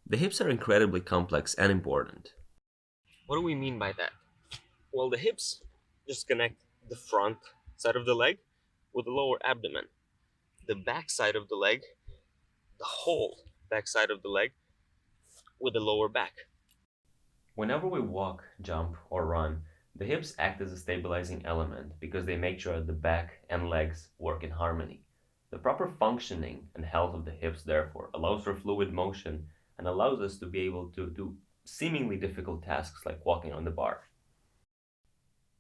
The hips are incredibly complex and important. What do we mean by that? Well, the hips just connect the front side of the leg with the lower abdomen. The back side of the leg, the whole back side of the leg with the lower back. Whenever we walk, jump, or run, the hips act as a stabilizing element because they make sure the back and legs work in harmony. The proper functioning and health of the hips, therefore, allows for fluid motion and allows us to be able to do seemingly difficult tasks like walking on the bar.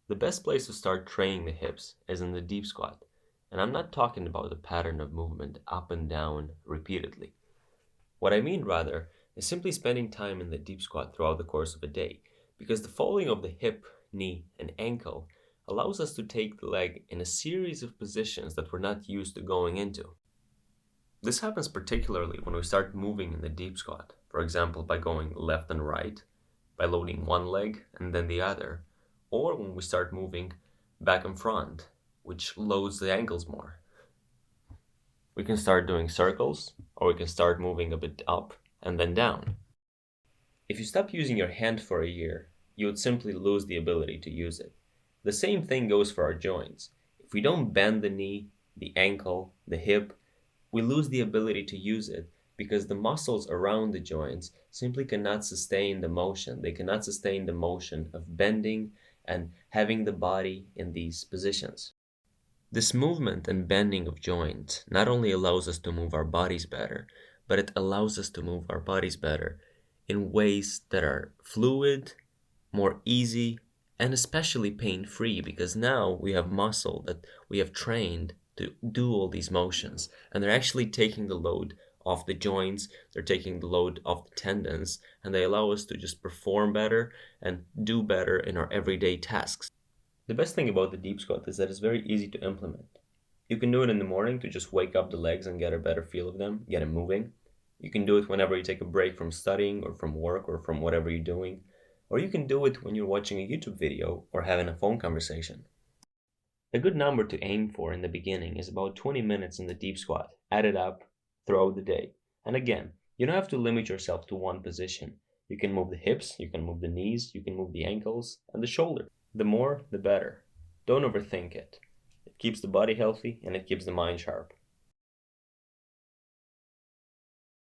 The best place to start training the hips is in the deep squat, and I'm not talking about the pattern of movement up and down repeatedly. What I mean, rather, is simply spending time in the deep squat throughout the course of a day, because the folding of the hip, knee, and ankle allows us to take the leg in a series of positions that we're not used to going into. This happens particularly when we start moving in the deep squat, for example, by going left and right, by loading one leg and then the other, or when we start moving back and front, which loads the ankles more. We can start doing circles, or we can start moving a bit up and then down. If you stop using your hand for a year, you would simply lose the ability to use it. The same thing goes for our joints. If we don't bend the knee, the ankle, the hip, we lose the ability to use it because the muscles around the joints simply cannot sustain the motion. They cannot sustain the motion of bending and having the body in these positions. This movement and bending of joints not only allows us to move our bodies better, but it allows us to move our bodies better in ways that are fluid, more easy, and especially pain-free because now we have muscle that we have trained to do all these motions, and they're actually taking the load off the joints, they're taking the load off the tendons, and they allow us to just perform better and do better in our everyday tasks. The best thing about the deep squat is that it's very easy to implement. You can do it in the morning to just wake up the legs and get a better feel of them, get them moving. You can do it whenever you take a break from studying or from work or from whatever you're doing. Or you can do it when you're watching a YouTube video or having a phone conversation. A good number to aim for in the beginning is about 20 minutes in the deep squat, added up throughout the day. And again, you don't have to limit yourself to one position. You can move the hips, you can move the knees, you can move the ankles, and the shoulder. The more, the better. Don't overthink it. It keeps the body healthy and it keeps the mind sharp.